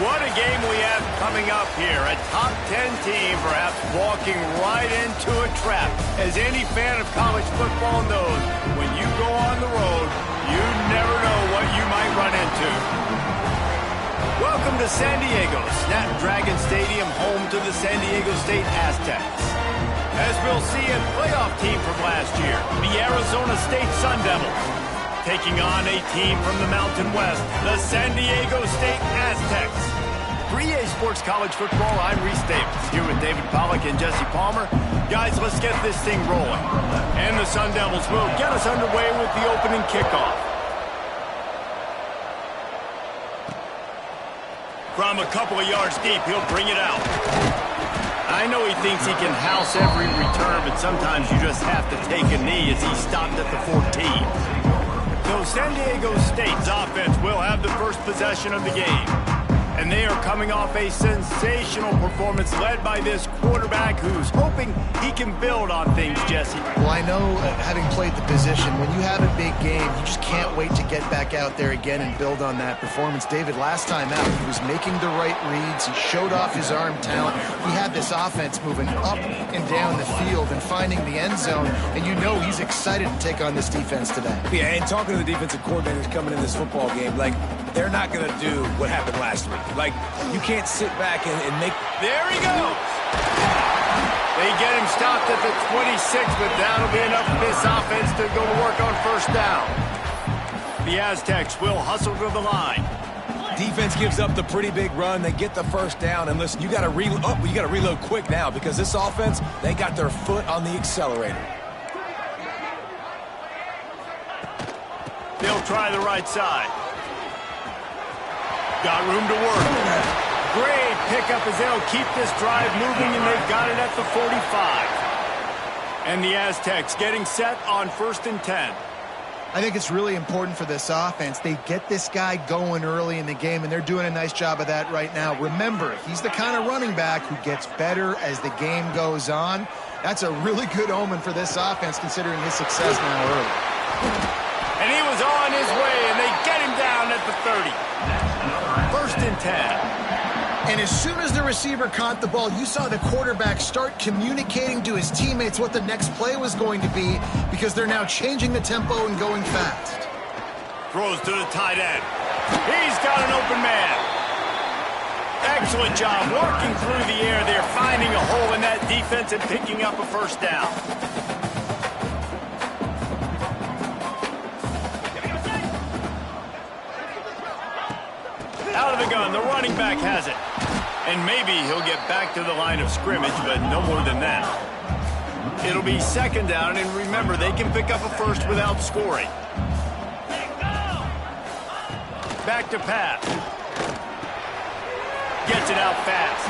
What a game we have coming up here. A top 10 team perhaps walking right into a trap. As any fan of college football knows, when you go on the road, you never know what you might run into. Welcome to San Diego, Snapdragon Stadium, home to the San Diego State Aztecs. As we'll see, a playoff team from last year, the Arizona State Sun Devils, taking on a team from the Mountain West, the San Diego State Aztecs. 3A Sports College Football, I'm Reese Davis, here with David Pollack and Jesse Palmer. Guys, let's get this thing rolling. And the Sun Devils will get us underway with the opening kickoff. From a couple of yards deep, he'll bring it out. I know he thinks he can house every return, but sometimes you just have to take a knee as he stopped at the 14. So San Diego State's offense will have the first possession of the game. And they are coming off a sensational performance led by this quarterback who's hoping he can build on things, Jesse. Well, I know, having played the position, when you have a big game, you just can't wait to get back out there again and build on that performance. David, last time out, he was making the right reads. He showed off his arm talent. He had this offense moving up and down the field and finding the end zone. And you know he's excited to take on this defense today. Yeah, and talking to the defensive coordinators coming in this football game, like, they're not going to do what happened last week. Like, you can't sit back and make... There he goes! They get him stopped at the 26, but that'll be enough for this offense to go to work on first down. The Aztecs will hustle to the line. Defense gives up the pretty big run. They get the first down, and listen, you got to reload quick now because this offense, they got their foot on the accelerator. They'll try the right side. Got room to work. Great pickup as they'll keep this drive moving, and they've got it at the 45. And the Aztecs getting set on 1st and 10. I think it's really important for this offense. They get this guy going early in the game, and they're doing a nice job of that right now. Remember, he's the kind of running back who gets better as the game goes on. That's a really good omen for this offense, considering his success now early. And he was on his way, and they get him down at the 30. 1st and 10. And as soon as the receiver caught the ball, you saw the quarterback start communicating to his teammates what the next play was going to be because they're now changing the tempo and going fast. Throws to the tight end. He's got an open man. Excellent job working through the air. They're finding a hole in that defense and picking up a first down. Out of the gun, the running back has it. And maybe he'll get back to the line of scrimmage, but no more than that. It'll be 2nd down, and remember, they can pick up a first without scoring. Back to pass. Gets it out fast.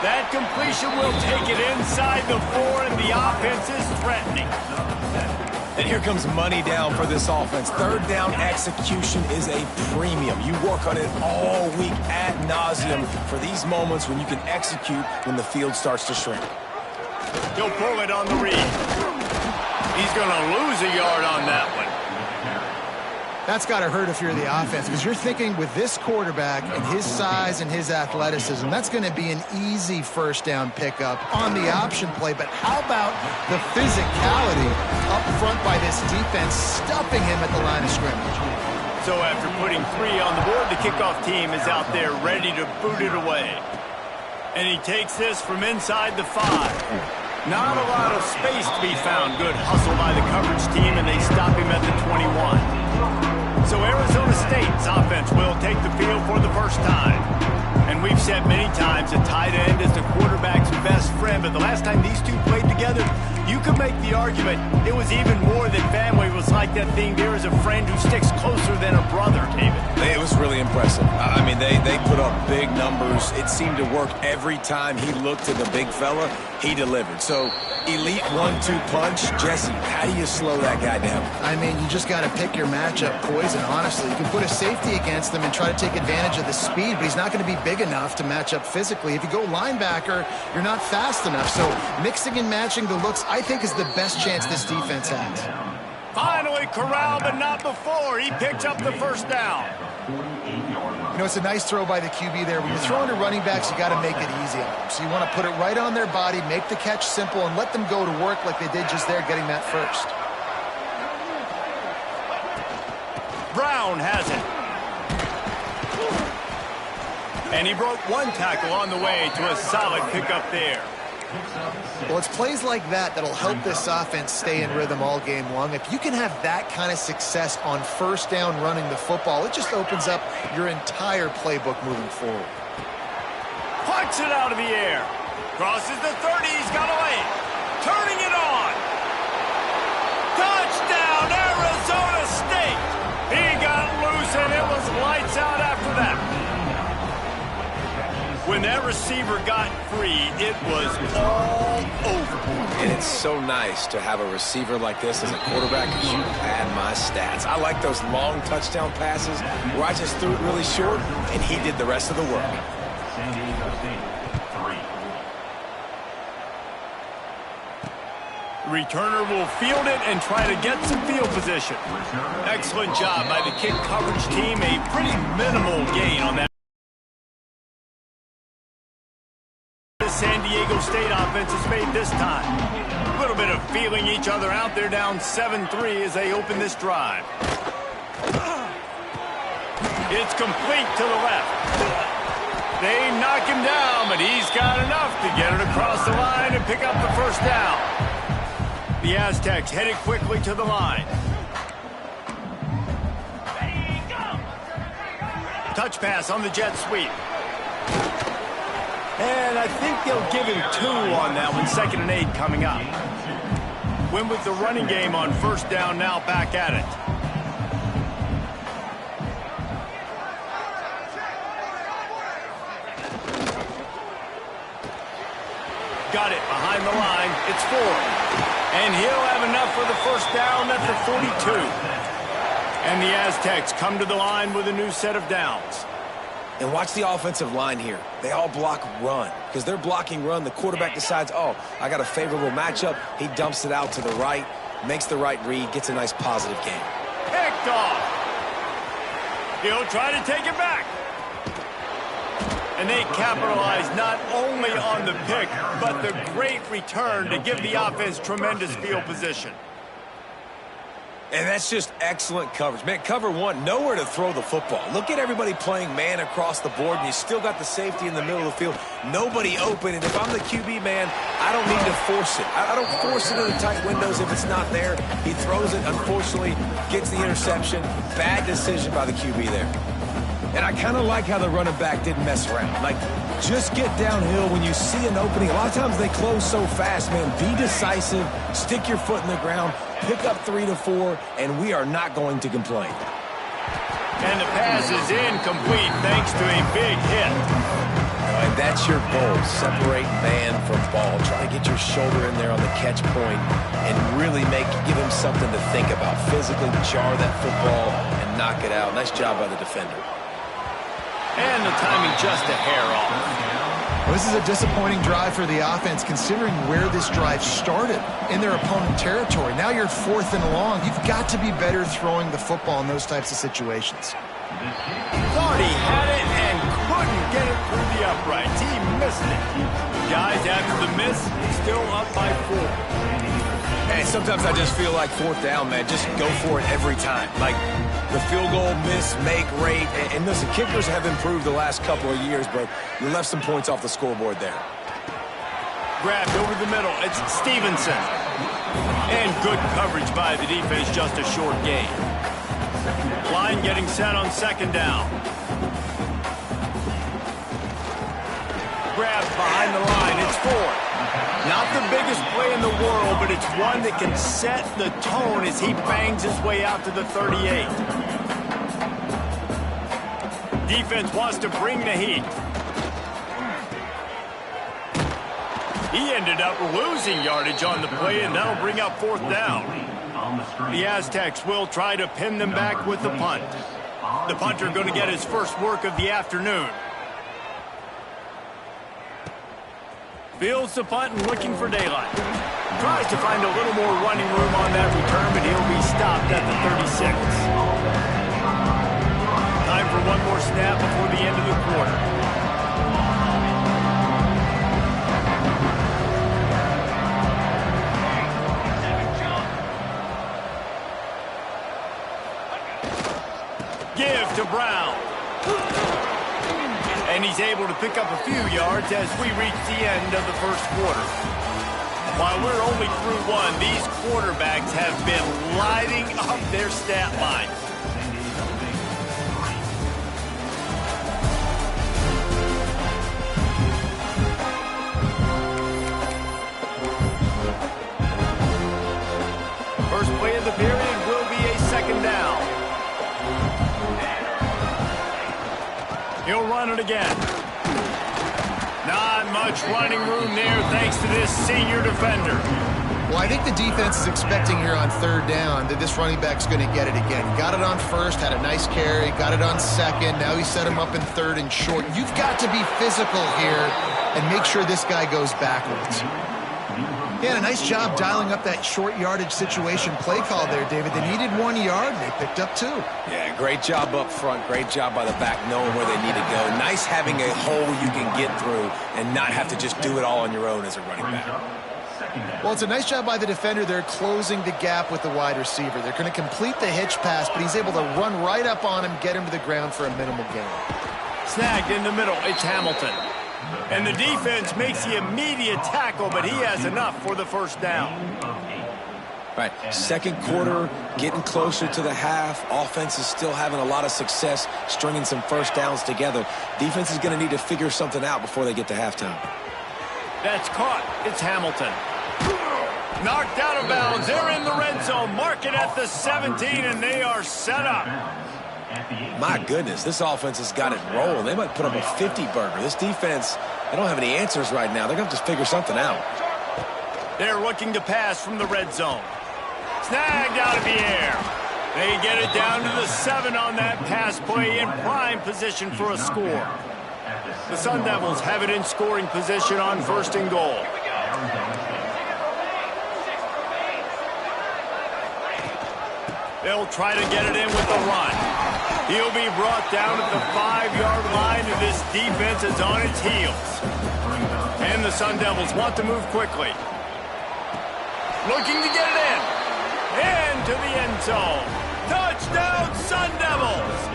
That completion will take it inside the 4, and the offense is threatening. And here comes money down for this offense. 3rd down execution is a premium. You work on it all week ad nauseum for these moments when you can execute when the field starts to shrink. He'll pull it on the read. He's going to lose a yard on that one. That's got to hurt if you're the offense, because you're thinking with this quarterback and his size and his athleticism, that's going to be an easy 1st down pickup on the option play. But how about the physicality up front by this defense, stuffing him at the line of scrimmage? So after putting 3 on the board, the kickoff team is out there ready to boot it away. And he takes this from inside the 5. Not a lot of space to be found. Good hustle by the coverage team, and they stop him at the 21. So Arizona State's offense will take the field for the first time. And we've said many times a tight end is the quarterback's best friend, but the last time these two played together, you could make the argument it was even more than family. It was like that thing, there is a friend who sticks closer than a brother, David. It was really impressive. I mean, they put up big numbers. It seemed to work every time he looked to the big fella. He delivered. So elite 1-2 punch. Jesse, how do you slow that guy down? I mean, you just got to pick your matchup poison, honestly. You can put a safety against him and try to take advantage of the speed, but he's not going to be big enough to match up physically. If you go linebacker, you're not fast enough. So mixing and matching the looks, I think, is the best chance this defense has. Finally corralled, but not before. He picks up the first down. You know, it's a nice throw by the QB there. When you're throwing to running backs, you got to make it easy on them. So you want to put it right on their body, make the catch simple, and let them go to work like they did just there, getting that first. Brown has it. And he broke one tackle on the way to a solid pickup there. Well, it's plays like that that'll help this offense stay in rhythm all game long. If you can have that kind of success on first down running the football, it just opens up your entire playbook moving forward. Pucks it out of the air. Crosses the 30. He's got a lane. Turning it on. Touchdown, Arizona State. He got loose, and it was lights out after that. When that receiver got free, it was all over. And it's so nice to have a receiver like this as a quarterback because you pad my stats. I like those long touchdown passes where I just threw it really short, and he did the rest of the work. Returner will field it and try to get some field position. Excellent job by the kick coverage team. A pretty minimal gain on that. San Diego State offense is made this time. A little bit of feeling each other out. They're down 7-3 as they open this drive. It's complete to the left. They knock him down, but he's got enough to get it across the line and pick up the first down. The Aztecs headed quickly to the line. Touch pass on the jet sweep. And I think they'll give him 2 on that one. 2nd and 8 coming up. Win with the running game on first down, now back at it. Got it behind the line. It's 4. And he'll have enough for the first down at the 42. And the Aztecs come to the line with a new set of downs. And watch the offensive line here. They all block run. Because they're blocking run, the quarterback decides, oh, I got a favorable matchup. He dumps it out to the right, makes the right read, gets a nice positive gain. Picked off. He'll try to take it back. And they capitalize not only on the pick, but the great return to give the offense tremendous field position. And that's just excellent coverage. Man, cover one, nowhere to throw the football. Look at everybody playing man across the board, and you still got the safety in the middle of the field. Nobody open, and if I'm the QB, man, I don't need to force it. I don't force it in the tight windows if it's not there. He throws it, unfortunately, gets the interception. Bad decision by the QB there. And I kind of like how the running back didn't mess around. Like, just get downhill when you see an opening. A lot of times they close so fast, man. Be decisive, stick your foot in the ground, pick up 3 to 4, and we are not going to complain. And the pass is incomplete thanks to a big hit. And that's your goal. Separate man from ball. Try to get your shoulder in there on the catch point and really give him something to think about. Physically jar that football and knock it out. Nice job by the defender. And the timing just a hair off. Well, this is a disappointing drive for the offense considering where this drive started in their opponent territory. Now you're 4th and long. You've got to be better throwing the football in those types of situations. Thought he had it and couldn't get it through the uprights. He missed it. Guys, after the miss, still up by 4. Hey, sometimes I just feel like 4th down, man. Just go for it every time. Like the field goal, miss, make, rate. And listen, kickers have improved the last couple of years, but you left some points off the scoreboard there. Grabbed over the middle. It's Stevenson. And good coverage by the defense, just a short gain. Line getting set on 2nd down. Grabbed behind the line. It's 4. Not the biggest play in the world, but it's one that can set the tone as he bangs his way out to the 38. Defense wants to bring the heat. He ended up losing yardage on the play, and that'll bring up 4th down. The Aztecs will try to pin them back with the punt. The punter going to get his first work of the afternoon. Fields the punt and looking for daylight. Tries to find a little more running room on that return, but he'll be stopped at the 36. Time for one more snap before the end of the quarter. Give to Brown. And he's able to pick up a few yards as we reach the end of the first quarter. While we're only through one, these quarterbacks have been lighting up their stat lines. First play of the period will be a second down. He'll run it again. Not much running room there thanks to this senior defender. Well, I think the defense is expecting here on third down that this running back's going to get it again. Got it on first, had a nice carry, got it on second. Now he set him up in third and short. You've got to be physical here and make sure this guy goes backwards. Yeah, a nice job dialing up that short yardage situation play call there, David. They needed 1 yard, and they picked up 2. Yeah, great job up front. Great job by the back knowing where they need to go. Nice having a hole you can get through and not have to just do it all on your own as a running back. Well, it's a nice job by the defender. They're closing the gap with the wide receiver. They're going to complete the hitch pass, but he's able to run right up on him, get him to the ground for a minimal gain. Snagged in the middle. It's Hamilton. And the defense makes the immediate tackle, but he has enough for the first down. Right, second quarter, getting closer to the half. Offense is still having a lot of success stringing some first downs together. Defense is going to need to figure something out before they get to halftime. That's caught. It's Hamilton. Knocked out of bounds. They're in the red zone. Mark it at the 17, and they are set up. My goodness, this offense has got it rolling. They might put up a 50-burger. This defense, they don't have any answers right now. They're going to have to figure something out. They're looking to pass from the red zone. Snagged out of the air. They get it down to the 7 on that pass play in prime position for a score. The Sun Devils have it in scoring position on first and goal. They'll try to get it in with the run. He'll be brought down at the 5-yard line, and this defense is on its heels. And the Sun Devils want to move quickly. Looking to get it in. Into the end zone. Touchdown, Sun Devils!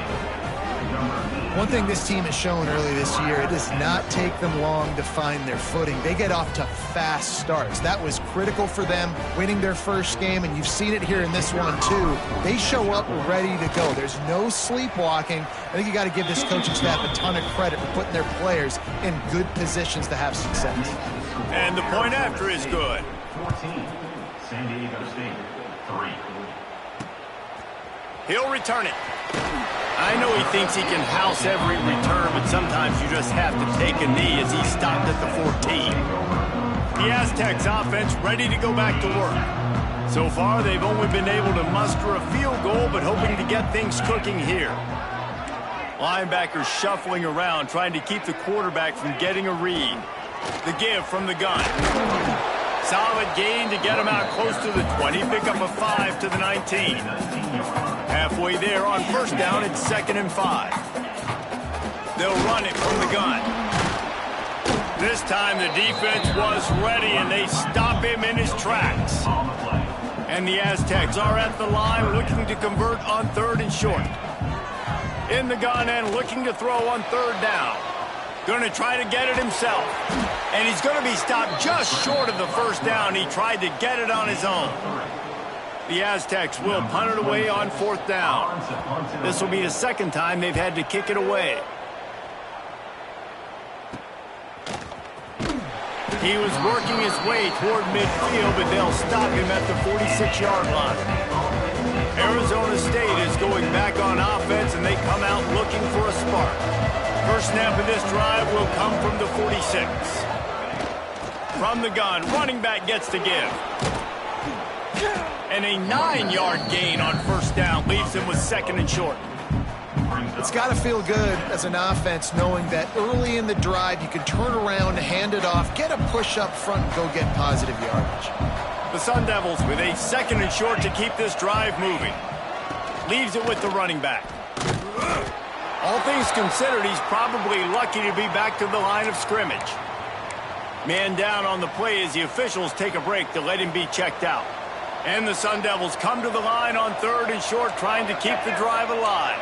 One thing this team has shown early this year, it does not take them long to find their footing. They get off to fast starts. That was critical for them, winning their first game, and you've seen it here in this one, too. They show up ready to go. There's no sleepwalking. I think you got to give this coaching staff a ton of credit for putting their players in good positions to have success. And the point after is good. 14, San Diego State, 3. He'll return it. I know he thinks he can house every return, but sometimes you just have to take a knee as he stopped at the 14. The Aztecs offense ready to go back to work. So far, they've only been able to muster a field goal, but hoping to get things cooking here. Linebackers shuffling around, trying to keep the quarterback from getting a read. The give from the gun. Solid gain to get him out close to the 20. Pick up a 5 to the 19. Halfway there on first down, it's 2nd and 5. They'll run it from the gun. This time the defense was ready, and they stop him in his tracks. And the Aztecs are at the line looking to convert on 3rd and short. In the gun and looking to throw on 3rd down. Going to try to get it himself. And he's going to be stopped just short of the first down. He tried to get it on his own. The Aztecs will punt it away on 4th down. This will be the second time they've had to kick it away. He was working his way toward midfield, but they'll stop him at the 46-yard line. Arizona State is going back on offense, and they come out looking for a spark. First snap of this drive will come from the 46. From the gun, running back gets to give. And a 9-yard gain on first down leaves him with 2nd and short. It's got to feel good as an offense knowing that early in the drive you can turn around, hand it off, get a push up front, and go get positive yardage. The Sun Devils with a 2nd and short to keep this drive moving. Leaves it with the running back. All things considered, he's probably lucky to be back to the line of scrimmage. Man down on the play as the officials take a break to let him be checked out. And the Sun Devils come to the line on 3rd and short, trying to keep the drive alive.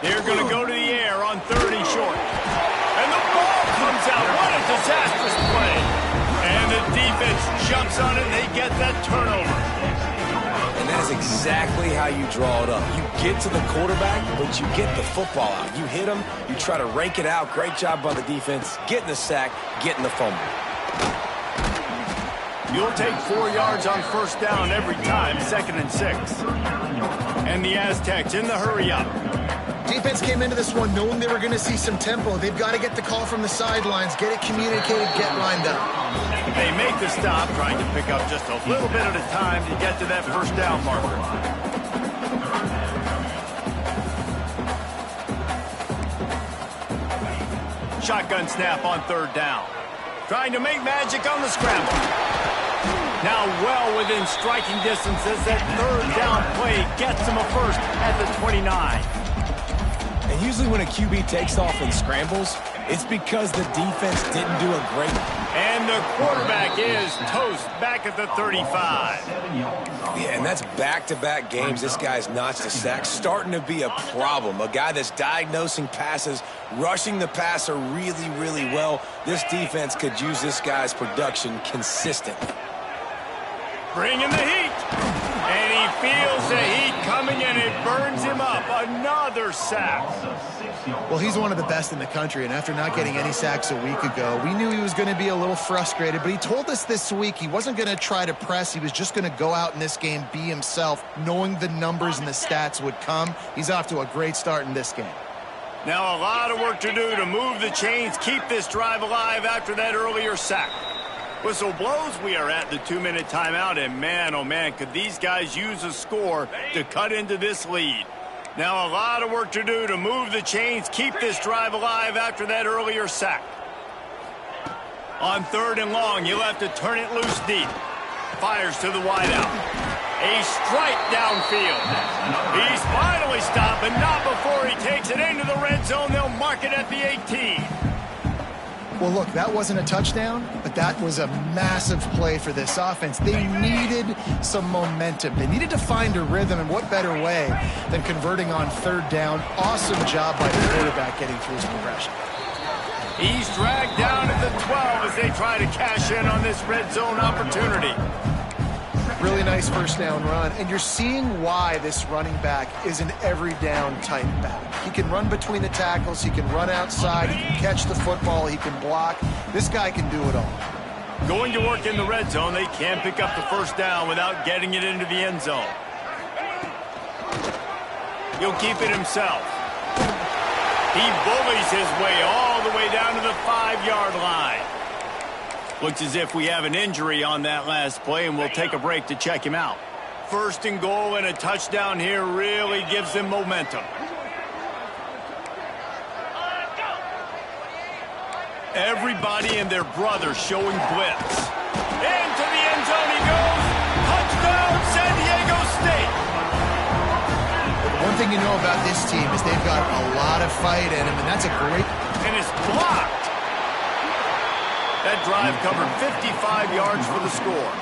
They're going to go to the air on 3rd and short. And the ball comes out. What a disastrous play. And the defense jumps on it, and they get that turnover. And that is exactly how you draw it up. You get to the quarterback, but you get the football out. You hit him, you try to rake it out. Great job by the defense. Getting the sack, getting the fumble. You'll take 4 yards on 1st down every time, 2nd and 6. And the Aztecs in the hurry-up. Defense came into this one knowing they were going to see some tempo. They've got to get the call from the sidelines, get it communicated, get lined up. They make the stop, trying to pick up just a little bit at a time to get to that 1st down marker. Shotgun snap on 3rd down. Trying to make magic on the scramble. Now well within striking distances, that 3rd down play gets him a 1st at the 29. And usually when a QB takes off and scrambles, it's because the defense didn't do a great. And the quarterback is toast back at the 35. Yeah, and that's back-to-back games. This guy's notched a sack, starting to be a problem. A guy that's diagnosing passes, rushing the passer really, really well. This defense could use this guy's production consistently. Bringing the heat. And he feels the heat coming, and it burns him up. Another sack. Well, he's one of the best in the country, and after not getting any sacks a week ago, we knew he was going to be a little frustrated, but he told us this week he wasn't going to try to press. He was just going to go out in this game, be himself, knowing the numbers and the stats would come. He's off to a great start in this game. Now a lot of work to do to move the chains, keep this drive alive after that earlier sack. Whistle blows, we are at the 2-minute timeout, and man, oh man, could these guys use a score to cut into this lead. Now a lot of work to do to move the chains, keep this drive alive after that earlier sack. On 3rd and long, you'll have to turn it loose deep. Fires to the wideout. A strike downfield. He's finally stopped, but not before he takes it into the red zone. They'll mark it at the 18. Well, look, that wasn't a touchdown, but that was a massive play for this offense. They needed some momentum. They needed to find a rhythm, and what better way than converting on 3rd down. Awesome job by the quarterback getting through his progression. He's dragged down at the 12 as they try to cash in on this red zone opportunity. Really nice 1st down run, and you're seeing why this running back is an every down type back. He can run between the tackles, he can run outside, he can catch the football, he can block. This guy can do it all. Going to work in the red zone, they can't pick up the 1st down without getting it into the end zone. He'll keep it himself. He bullies his way all the way down to the 5-yard line. Looks as if we have an injury on that last play, and we'll take a break to check him out. 1st and goal, and a touchdown here really gives them momentum. Everybody and their brother showing blitz. Into the end zone he goes. Touchdown, San Diego State. One thing you know about this team is they've got a lot of fight in them, and that's a great... And it's blocked. That drive covered 55 yards for the score.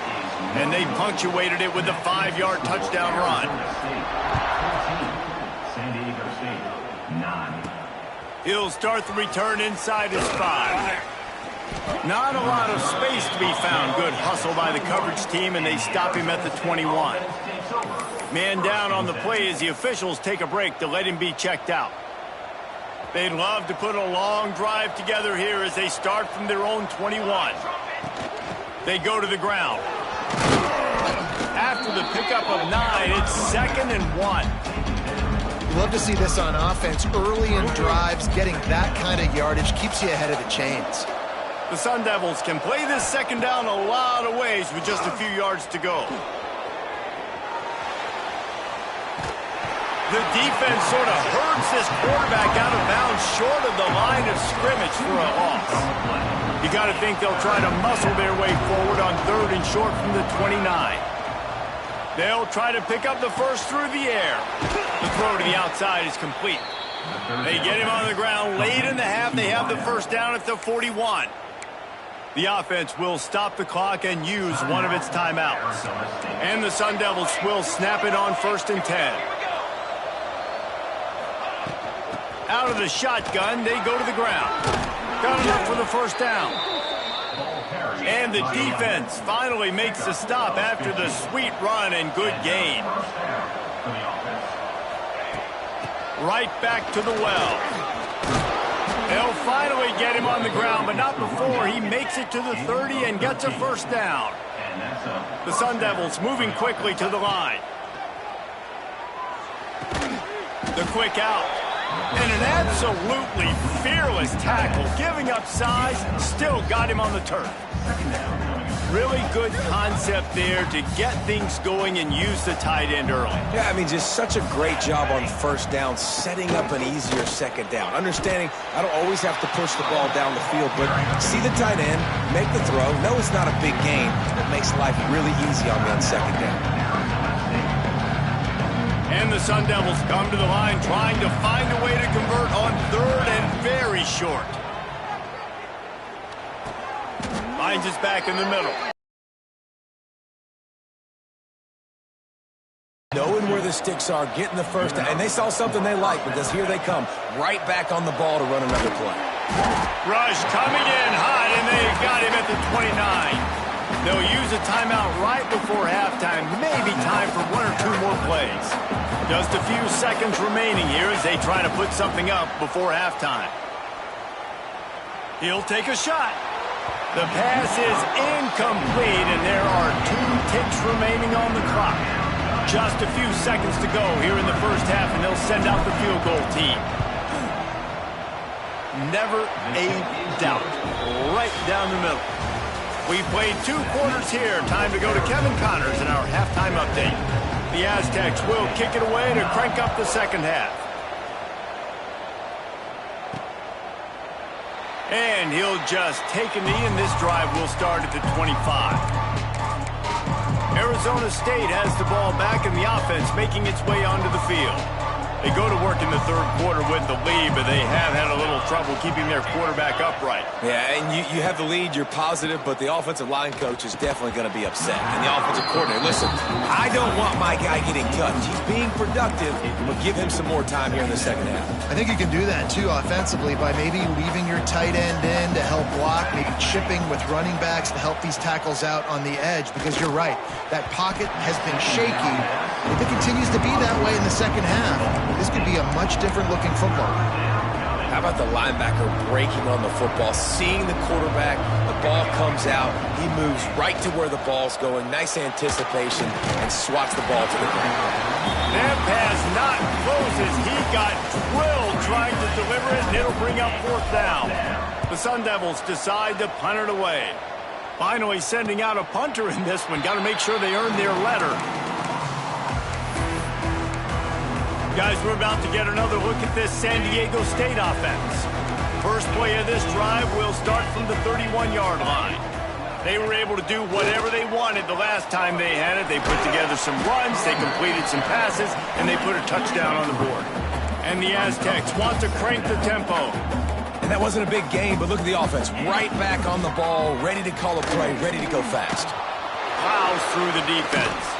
And they punctuated it with a 5-yard touchdown run. San Diego State, 9. He'll start the return inside his 5. Not a lot of space to be found. Good hustle by the coverage team, and they stop him at the 21. Man down on the play as the officials take a break to let him be checked out. They'd love to put a long drive together here as they start from their own 21. They go to the ground. After the pickup of 9, it's 2nd and 1. You love to see this on offense. Early in drives, getting that kind of yardage keeps you ahead of the chains. The Sun Devils can play this 2nd down a lot of ways with just a few yards to go. The defense sort of hurts this quarterback out of bounds short of the line of scrimmage for a loss. You got to think they'll try to muscle their way forward on 3rd and short from the 29. They'll try to pick up the first through the air. The throw to the outside is complete. They get him on the ground late in the half. They have the first down at the 41. The offense will stop the clock and use one of its timeouts. And the Sun Devils will snap it on 1st and 10. Out of the shotgun, they go to the ground. Got enough for the first down. And the defense finally makes the stop after the sweet run and good gain. Right back to the well. They'll finally get him on the ground, but not before he makes it to the 30 and gets a first down. The Sun Devils moving quickly to the line. The quick out. And an absolutely fearless tackle, giving up size, still got him on the turf. Really good concept there to get things going and use the tight end early. Yeah, I mean, just such a great job on first down, setting up an easier second down. Understanding I don't always have to push the ball down the field, but see the tight end, make the throw. No, it's not a big gain, but makes life really easy on me on second down. And the Sun Devils come to the line trying to find a way to convert on 3rd and very short. Finds us back in the middle. Knowing where the sticks are, getting the first down. And they saw something they like because here they come. Right back on the ball to run another play. Rush coming in hot, and they got him at the 29. They'll use a timeout right before halftime. Maybe time for 1 or 2 more plays. Just a few seconds remaining here as they try to put something up before halftime. He'll take a shot. The pass is incomplete, and there are 2 ticks remaining on the clock. Just a few seconds to go here in the first half, and they'll send out the field goal team. Never a doubt. Right down the middle. We played 2 quarters here. Time to go to Kevin Connors in our halftime update. The Aztecs will kick it away to crank up the second half. And he'll just take a knee, and this drive will start at the 25. Arizona State has the ball back in the offense, making its way onto the field. They go to work in the 3rd quarter with the lead, but they have had a little trouble keeping their quarterback upright. Yeah, and you have the lead, you're positive, but the offensive line coach is definitely going to be upset. And the offensive coordinator, listen, I don't want my guy getting touched. He's being productive, but give him some more time here in the second half. I think you can do that, too, offensively, by maybe leaving your tight end in to help block, maybe chipping with running backs to help these tackles out on the edge, because you're right, that pocket has been shaky. If it continues to be that way in the second half, this could be a much different looking football. How about the linebacker breaking on the football, seeing the quarterback, the ball comes out, he moves right to where the ball's going, nice anticipation, and swats the ball to the ground. That pass not close as he got drilled trying to deliver it, and it'll bring up 4th down. The Sun Devils decide to punt it away. Finally sending out a punter in this one. Got to make sure they earn their letter. Guys, we're about to get another look at this San Diego State offense. First play of this drive will start from the 31-yard line. They were able to do whatever they wanted the last time they had it. They put together some runs, they completed some passes, and they put a touchdown on the board. And the Aztecs want to crank the tempo. And that wasn't a big gain, but look at the offense. Right back on the ball, ready to call a play, ready to go fast. Plows through the defense.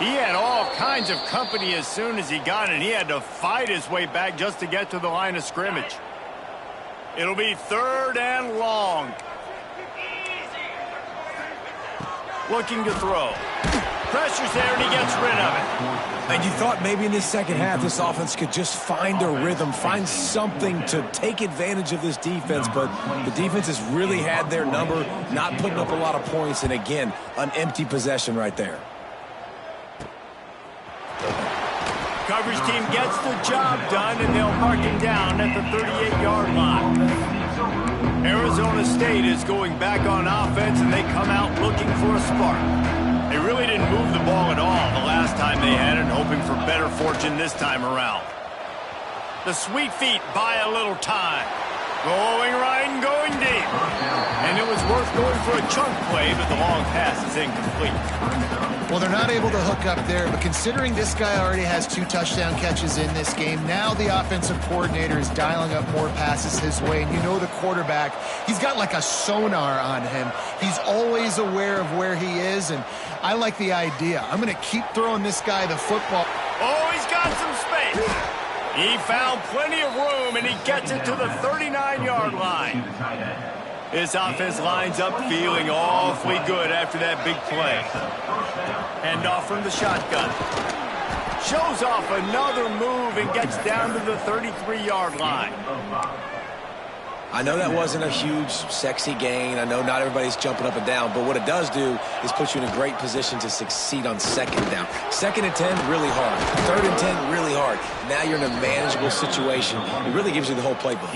He had all kinds of company as soon as he got it. He had to fight his way back just to get to the line of scrimmage. It'll be 3rd and long. Looking to throw. Pressure's there, and he gets rid of it. And you thought maybe in this second half this offense could just find a rhythm, find something to take advantage of this defense, but the defense has really had their number, not putting up a lot of points, and again, an empty possession right there. Coverage team gets the job done, and they'll mark him down at the 38-yard line. Arizona State is going back on offense, and they come out looking for a spark. They really didn't move the ball at all the last time they had it, hoping for better fortune this time around. The sweet feet buy a little time. Going right and going deep. And it was worth going for a chunk play, but the long pass is incomplete. Well, they're not able to hook up there, but considering this guy already has 2 touchdown catches in this game, now the offensive coordinator is dialing up more passes his way. And you know the quarterback, he's got like a sonar on him. He's always aware of where he is, and I like the idea. I'm going to keep throwing this guy the football. Oh, he's got some space. He found plenty of room, and he gets it to the 39-yard line. This offense lines up feeling awfully good after that big play. Hand off from the shotgun. Shows off another move and gets down to the 33-yard line. I know that wasn't a huge, sexy gain. I know not everybody's jumping up and down, but what it does do is put you in a great position to succeed on 2nd down. 2nd and 10, really hard. 3rd and 10, really hard. Now you're in a manageable situation. It really gives you the whole playbook.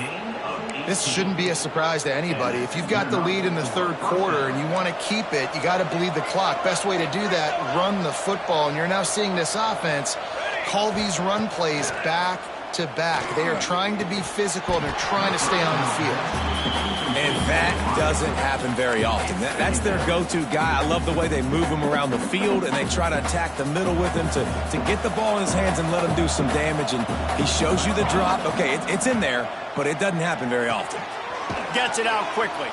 This shouldn't be a surprise to anybody. If you've got the lead in the 3rd quarter and you want to keep it, you got to bleed the clock. Best way to do that, run the football. And you're now seeing this offense call these run plays back to back. They are trying to be physical, and they're trying to stay on the field. And that doesn't happen very often. That's their go-to guy. I love the way they move him around the field, and they try to attack the middle with him to get the ball in his hands and let him do some damage. And he shows you the drop. Okay, it's in there, but it doesn't happen very often. Gets it out quickly.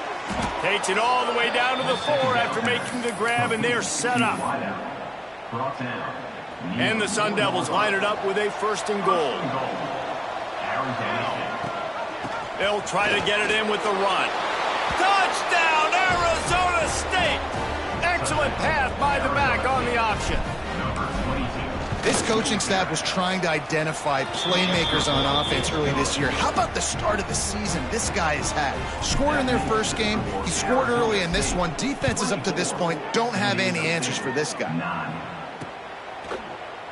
Takes it all the way down to the 4 after making the grab, and they're set up. And the Sun Devils line it up with a 1st and goal. They'll try to get it in with the run. Touchdown, Arizona State! Excellent pass by the back on the option. This coaching staff was trying to identify playmakers on offense early this year. How about the start of the season this guy has had? Scored in their first game. He scored early in this one. Defenses up to this point don't have any answers for this guy.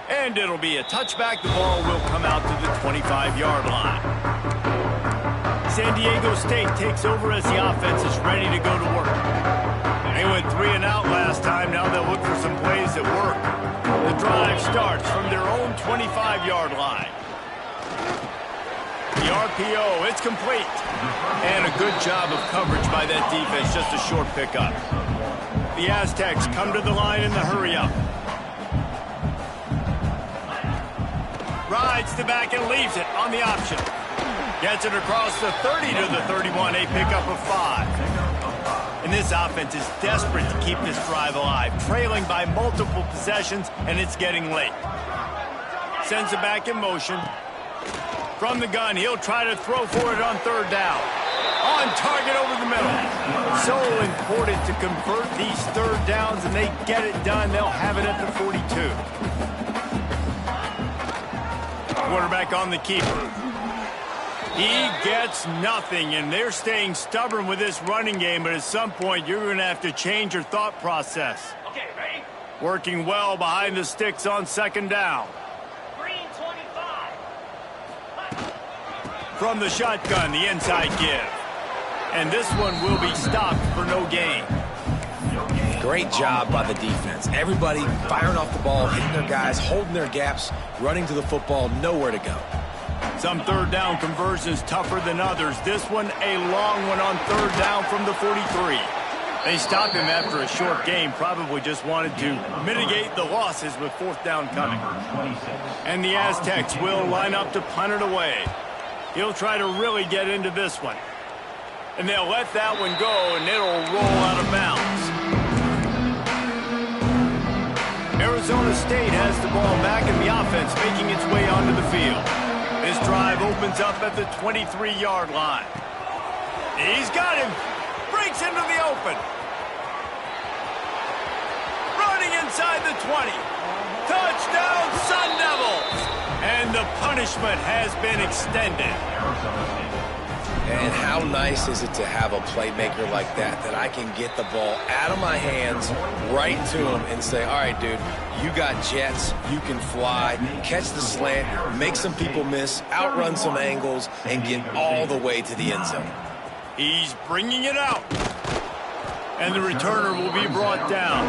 And it'll be a touchback. The ball will come out to the 25-yard line. San Diego State takes over as the offense is ready to go to work. They went 3 and out last time. Now they'll look for some plays that work. The drive starts from their own 25-yard line. The RPO, it's complete. And a good job of coverage by that defense, just a short pickup. The Aztecs come to the line in the hurry-up. Rides the back and leaves it on the option. Gets it across the 30 to the 31, a pickup of 5. And this offense is desperate to keep this drive alive, trailing by multiple possessions, and it's getting late. Sends it back in motion. From the gun, he'll try to throw for it on 3rd down. On target over the middle. So important to convert these 3rd downs, and they get it done. They'll have it at the 42. Quarterback on the keeper. He gets nothing, and they're staying stubborn with this running game, but at some point, you're going to have to change your thought process. Okay, ready? Working well behind the sticks on 2nd down. Green 25. From the shotgun, the inside give. And this one will be stopped for no gain. Great job by the defense. Everybody firing off the ball, hitting their guys, holding their gaps, running to the football, nowhere to go. Some 3rd down conversions tougher than others. This one, a long one on 3rd down from the 43. They stopped him after a short game, probably just wanted to mitigate the losses with 4th down coming. And the Aztecs will line up to punt it away. He'll try to really get into this one. And they'll let that one go, and it'll roll out of bounds. Arizona State has the ball back in the offense, making its way onto the field. This drive opens up at the 23-yard line. He's got him. Breaks into the open. Running inside the 20. Touchdown, Sun Devils! And the punishment has been extended. And how nice is it to have a playmaker like that I can get the ball out of my hands right to him and say, all right, dude, you got jets, you can fly, catch the slant, make some people miss, outrun some angles, and get all the way to the end zone. He's bringing it out. And the returner will be brought down.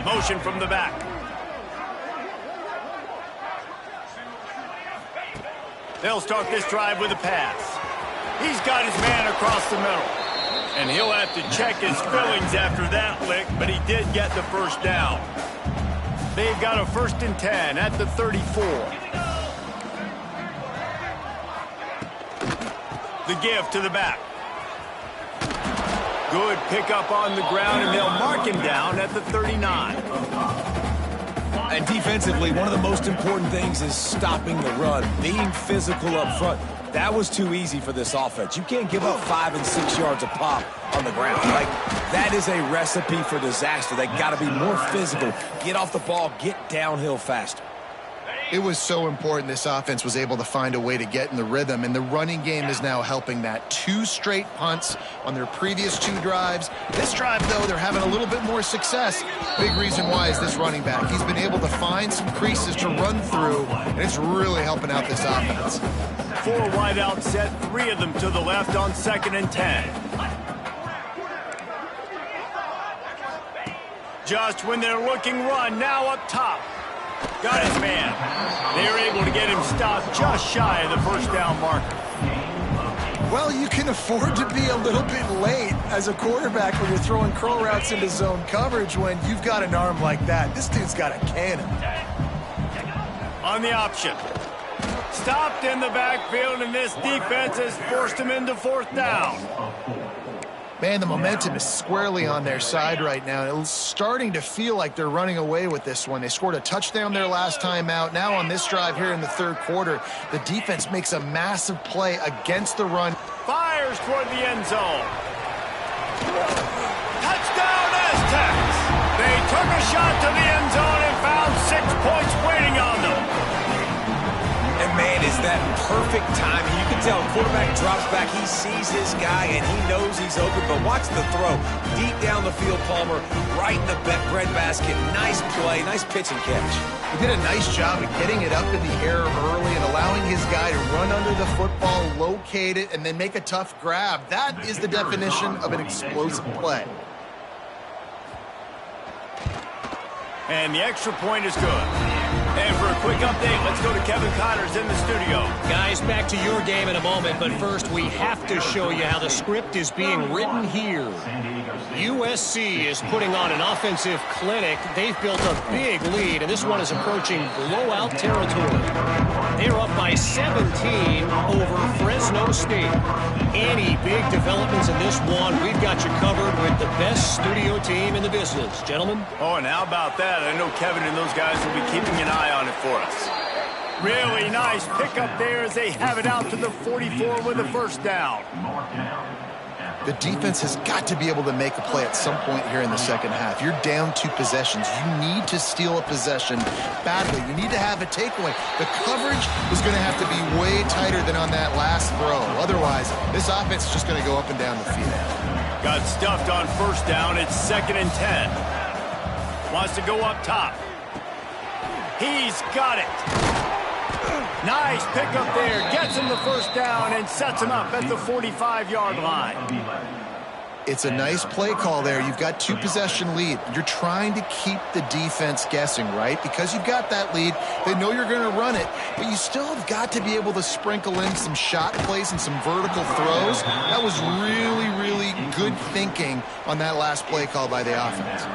Motion from the back. They'll start this drive with a pass. He's got his man across the middle. And he'll have to check his fillings after that lick, but he did get the first down. They've got a 1st and 10 at the 34. The give to the back. Good pickup on the ground, and they'll mark him down at the 39. And defensively, one of the most important things is stopping the run, being physical up front. That was too easy for this offense. You can't give up 5 and 6 yards a pop on the ground. Like, that is a recipe for disaster. They got to be more physical, get off the ball, get downhill faster. It was so important this offense was able to find a way to get in the rhythm, and the running game is now helping that. 2 straight punts on their previous 2 drives. This drive, though, they're having a little bit more success. Big reason why is this running back. He's been able to find some creases to run through, and it's really helping out this offense. 4 wide out set, 3 of them to the left on 2nd and 10. Just when they're looking run, now up top. Got his man. They were able to get him stopped just shy of the 1st down marker. Well, you can afford to be a little bit late as a quarterback when you're throwing curl routes into zone coverage when you've got an arm like that. This dude's got a cannon. On the option. Stopped in the backfield, and this defense has forced him into 4th down. Man, the momentum is squarely on their side right now. It's starting to feel like they're running away with this one. They scored a touchdown their last time out. Now on this drive here in the 3rd quarter, the defense makes a massive play against the run. Fires toward the end zone. Touchdown Aztecs! They took a shot to the end zone and found 6 points waiting on them. And man, is that perfect timing. You can tell quarterback drops back, he sees his guy, and he knows he's open, but watch the throw. Deep down the field, Palmer, right in the bread basket. Nice play, nice pitch and catch. He did a nice job of getting it up in the air early and allowing his guy to run under the football, locate it, and then make a tough grab. That is the definition of an explosive play. And the extra point is good. And for a quick update, let's go to Kevin Connors in the studio. Guys, back to your game in a moment, but first we have to show you how the script is being written here. USC is putting on an offensive clinic. They've built a big lead, and this one is approaching blowout territory. They're up by 17 over Fresno State. Any big developments in this one, we've got you covered with the best studio team in the business. Gentlemen? Oh, and how about that? I know Kevin and those guys will be keeping an eye on it for us. Really nice pickup there as they have it out to the 44 with a 1st down. The defense has got to be able to make a play at some point here in the 2nd half. You're down 2 possessions. You need to steal a possession badly. You need to have a takeaway. The coverage is going to have to be way tighter than on that last throw. Otherwise, this offense is just going to go up and down the field. Got stuffed on 1st down. It's 2nd and 10. Wants to go up top. He's got it. Nice pickup there. Gets him the 1st down and sets him up at the 45-yard line. It's a nice play call there. You've got 2 possession lead. You're trying to keep the defense guessing, right? Because you've got that lead. They know you're going to run it, but you still have got to be able to sprinkle in some shot plays and some vertical throws. That was really, really good thinking on that last play call by the offense.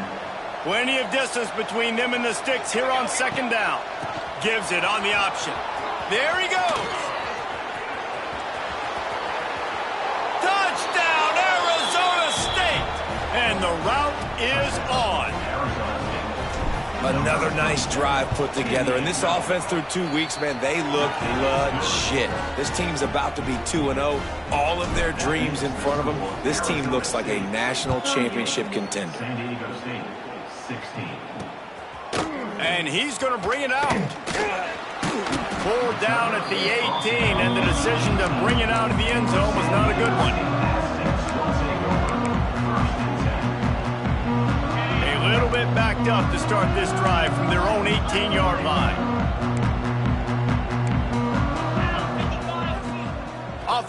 Plenty of distance between them and the sticks here on 2nd down. Gives it on the option. There he goes. Touchdown, Arizona State. And the route is on. Another nice drive put together. And this offense through 2 weeks, man, they look legit. This team's about to be 2-0. All of their dreams in front of them. This team looks like a national championship contender. And he's going to bring it out. Pulled down at the 18, and the decision to bring it out of the end zone was not a good one. A little bit backed up to start this drive from their own 18-yard line.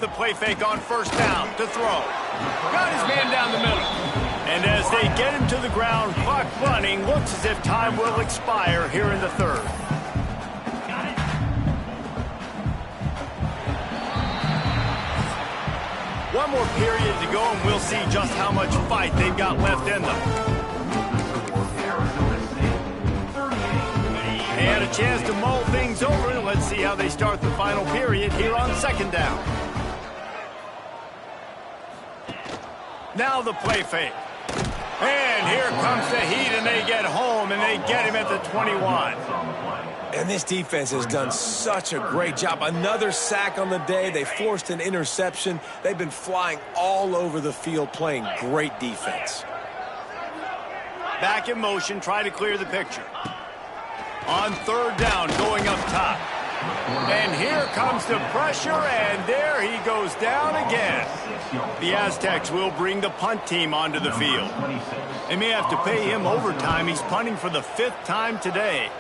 the play fake on first down to throw. Got his man down the middle. And as they get him to the ground, clock running, looks as if time will expire here in the third. One more period to go, and we'll see just how much fight they've got left in them. They had a chance to mull things over. Let's see how they start the final period here on second down. Now the play fake. And here comes the heat, and they get home, and they get him at the 21. And this defense has done such a great job. Another sack on the day. They forced an interception. They've been flying all over the field, playing great defense. Back in motion, try to clear the picture. On third down, going up top. And here comes the pressure, and there he goes down again. The Aztecs will bring the punt team onto the field. They may have to pay him overtime. He's punting for the 5th time today.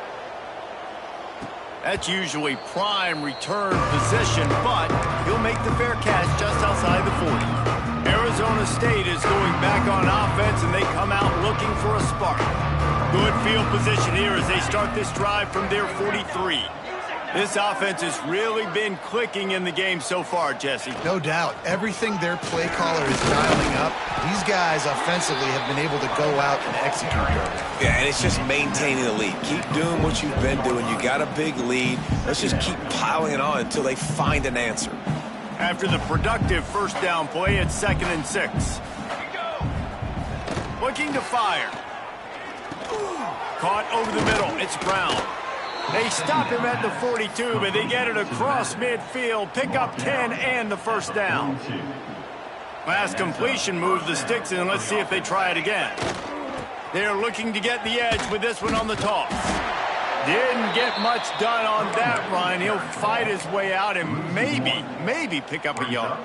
That's usually prime return position, but he'll make the fair catch just outside the 40. Arizona State is going back on offense, and they come out looking for a spark. Good field position here as they start this drive from their 43. This offense has really been clicking in the game so far, Jesse. No doubt. Everything their play caller is dialing up, these guys offensively have been able to go out and execute those. Yeah, and it's just maintaining the lead. Keep doing what you've been doing. You got a big lead. Let's just keep piling it on until they find an answer. After the productive first down play, it's 2nd and 6. Looking to fire. Caught over the middle. It's Brown. They stop him at the 42, but they get it across midfield, pick up 10 and the first down. Last completion moved the sticks in. Let's see if they try it again. They're looking to get the edge with this one on the toss. Didn't get much done on that run. He'll fight his way out and maybe pick up a yard.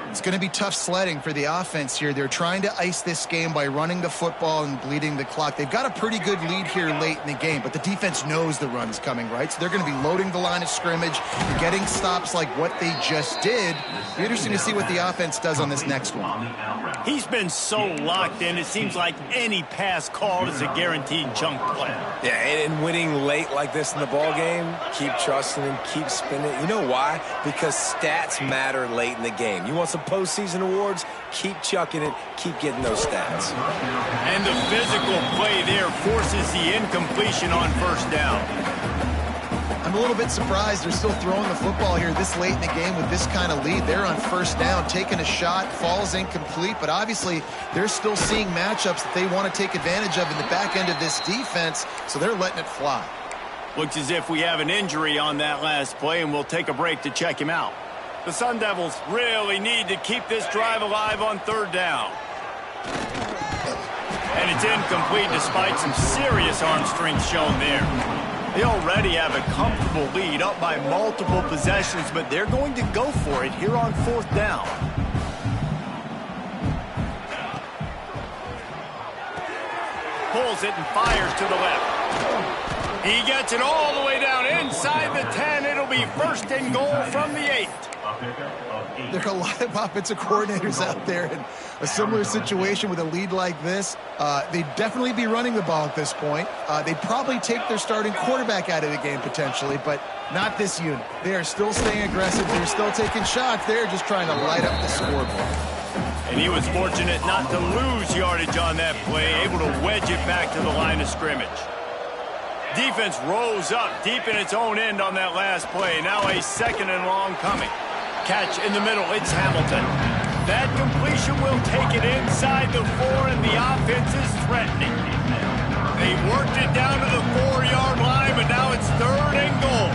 It's going to be tough sledding for the offense here. They're trying to ice this game by running the football and bleeding the clock. They've got a pretty good lead here late in the game, but the defense knows the run is coming, right? So they're going to be loading the line of scrimmage, getting stops like what they just did. It'll be interesting to see what the offense does on this next one. He's been so locked in, it seems like any pass called is a guaranteed chunk play. Yeah, and winning late like this in the ball game, keep trusting him, keep spinning. You know why? Because stats matter late in the game. You want some postseason awards? Keep chucking it, keep getting those stats. And the physical play there forces the incompletion on first down. I'm a little bit surprised they're still throwing the football here this late in the game with this kind of lead. They're on first down, taking a shot, falls incomplete, but obviously they're still seeing matchups that they want to take advantage of in the back end of this defense, so they're letting it fly. Looks as if we have an injury on that last play, and we'll take a break to check him out. The Sun Devils really need to keep this drive alive on third down. And it's incomplete despite some serious arm strength shown there. They already have a comfortable lead up by multiple possessions, but they're going to go for it here on fourth down. Pulls it and fires to the left. He gets it all the way down inside the 10. It'll be 1st and goal from the 8. There are a lot of offensive coordinators out there in a similar situation with a lead like this. They'd definitely be running the ball at this point. They'd probably take their starting quarterback out of the game potentially, but not this unit. They are still staying aggressive. They're still taking shots. They're just trying to light up the scoreboard. And he was fortunate not to lose yardage on that play, able to wedge it back to the line of scrimmage. Defense rose up deep in its own end on that last play. Now a 2nd and long coming. Catch in the middle, it's Hamilton. That completion will take it inside the 4, and the offense is threatening. They worked it down to the 4-yard line, but now it's 3rd and goal.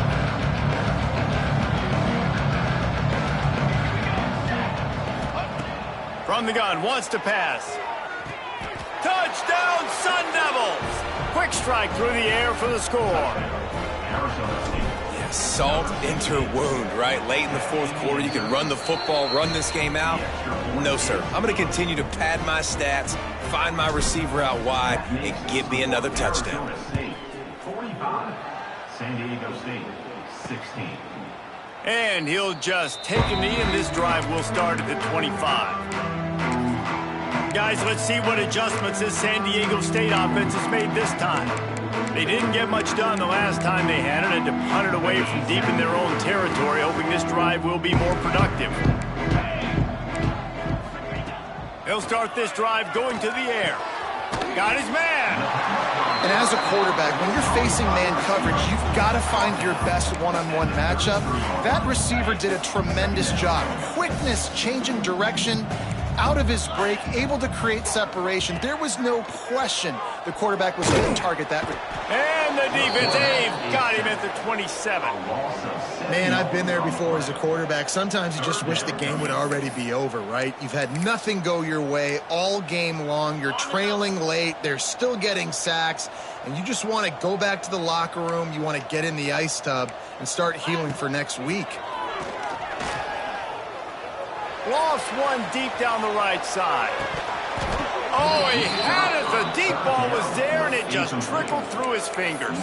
From the gun, wants to pass. Touchdown, Sun Devils! Quick strike through the air for the score. Salt into wound, right? Late in the 4th quarter, you can run the football, run this game out. No, sir. I'm going to continue to pad my stats, find my receiver out wide, and give me another touchdown. 45, San Diego State, 16. And he'll just take a knee, and this drive will start at the 25. Guys, let's see what adjustments this San Diego State offense has made this time. They didn't get much done the last time they had it, and to punt it away from deep in their own territory, hoping this drive will be more productive. He'll start this drive going to the air. Got his man. And as a quarterback, when you're facing man coverage, you've got to find your best one-on-one matchup. That receiver did a tremendous job. Quickness, changing direction, out of his break, able to create separation. There was no question the quarterback was going to target that. And the defense, Dave, got him at the 27. Man, I've been there before as a quarterback. Sometimes you just wish the game would already be over, right? You've had nothing go your way all game long. You're trailing late. They're still getting sacks. And you just want to go back to the locker room. You want to get in the ice tub and start healing for next week. Lost one deep down the right side. Oh, he had it. The deep ball was there, and it just trickled through his fingers.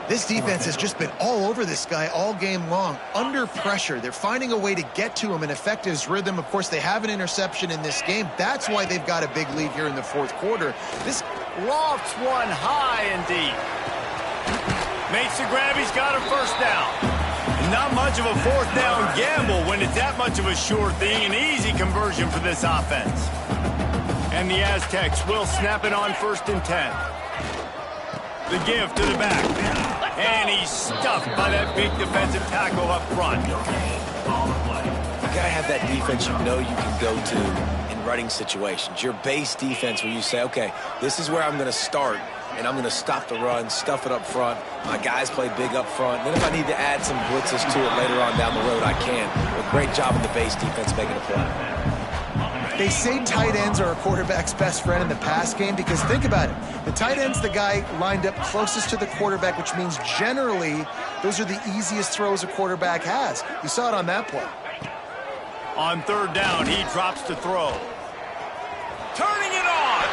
This defense has just been all over this guy all game long. Under pressure, they're finding a way to get to him and affect his rhythm. Of course, they have an interception in this game. That's why they've got a big lead here in the fourth quarter. This lofts one high and deep. Makes the grab. He's got a first down. Not much of a fourth down gamble when it's that much of a sure thing. An easy conversion for this offense. And the Aztecs will snap it on 1st and 10. The give to the back. And he's stuffed by that big defensive tackle up front. You gotta have that defense you know you can go to in running situations. Your base defense where you say, okay, this is where I'm gonna start, and I'm going to stop the run, stuff it up front. My guys play big up front. Then if I need to add some blitzes to it later on down the road, I can. But great job in the base defense making a play. They say tight ends are a quarterback's best friend in the pass game because think about it. The tight end's the guy lined up closest to the quarterback, which means generally those are the easiest throws a quarterback has. You saw it on that play. On 3rd down, he drops to throw. Turning it on.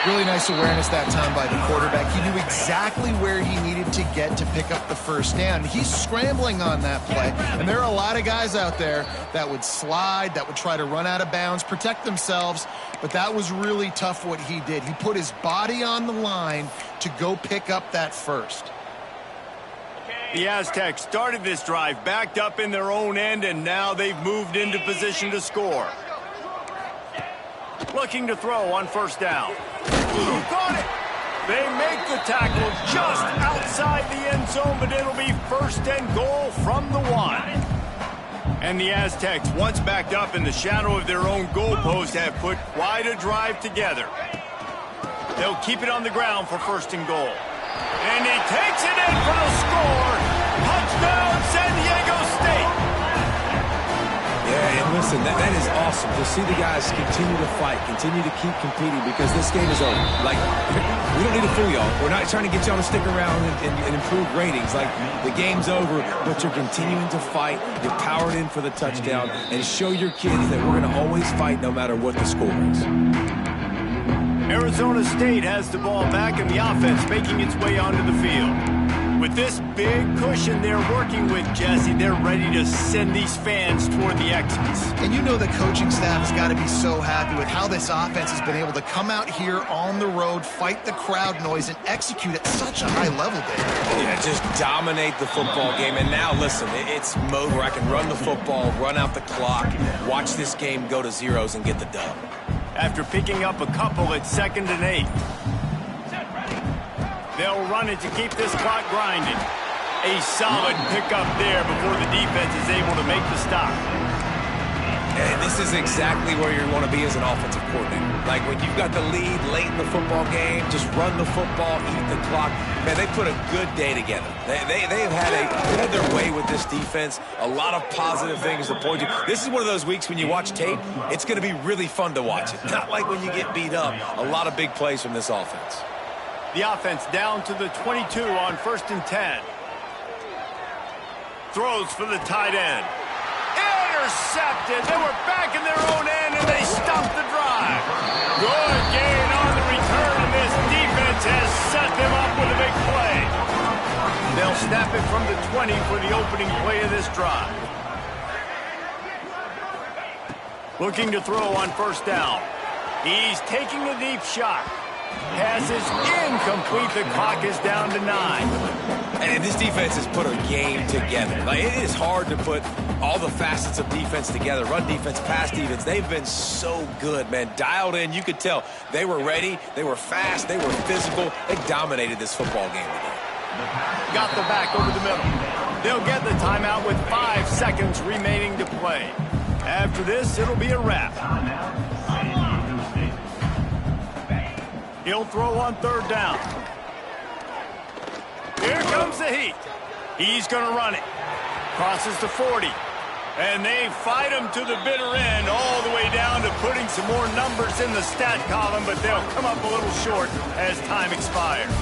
Really nice awareness that time by the quarterback. He knew exactly where he needed to get to pick up the first down. He's scrambling on that play, and there are a lot of guys out there that would slide, that would try to run out of bounds, protect themselves, but that was really tough what he did. He put his body on the line to go pick up that first. The Aztecs started this drive backed up in their own end, and now they've moved into position to score. Looking to throw on 1st down. Who caught it? They make the tackle just outside the end zone, but it'll be 1st and goal from the 1. And the Aztecs, once backed up in the shadow of their own goalpost, have put quite a drive together. They'll keep it on the ground for 1st and goal. And he takes it in for the score. Touchdown, San Diego State. Yeah, and listen, that is awesome to see the guys continue to fight, continue to keep competing, because this game is over. Like, we don't need to fool y'all. We're not trying to get y'all to stick around and improve ratings. Like, the game's over, but you're continuing to fight. You're powered in for the touchdown, and show your kids that we're going to always fight no matter what the score is. Arizona State has the ball back, and the offense making its way onto the field. With this big cushion they're working with, Jesse, they're ready to send these fans toward the exits. And you know the coaching staff has got to be so happy with how this offense has been able to come out here on the road, fight the crowd noise, and execute at such a high level, Dave. Yeah, just dominate the football game. And now, listen, it's mode where I can run the football, run out the clock, watch this game go to zeros and get the dub. After picking up a couple at 2nd and 8. They'll run it to keep this clock grinding. A solid pickup there before the defense is able to make the stop. And this is exactly where you want to be as an offensive coordinator. Like when you've got the lead late in the football game, just run the football, eat the clock. Man, they put a good day together. They've had their way with this defense. A lot of positive things to point to. This is one of those weeks when you watch tape, it's going to be really fun to watch it. Not like when you get beat up. A lot of big plays from this offense. The offense down to the 22 on 1st and 10. Throws for the tight end. Intercepted. They were back in their own end, and they stopped the drive. Good gain on the return, and this defense has set them up with a big play. They'll snap it from the 20 for the opening play of this drive. Looking to throw on first down. He's taking a deep shot. Pass is incomplete. The clock is down to 9. And this defense has put a game together. Like, it is hard to put all the facets of defense together. Run defense, pass defense. They've been so good, man. Dialed in. You could tell they were ready. They were fast. They were physical. They dominated this football game today. Got the back over the middle. They'll get the timeout with 5 seconds remaining to play. After this, it'll be a wrap. He'll throw on third down. Here comes the heat. He's going to run it. Crosses to 40. And they fight him to the bitter end, all the way down to putting some more numbers in the stat column, but they'll come up a little short as time expires.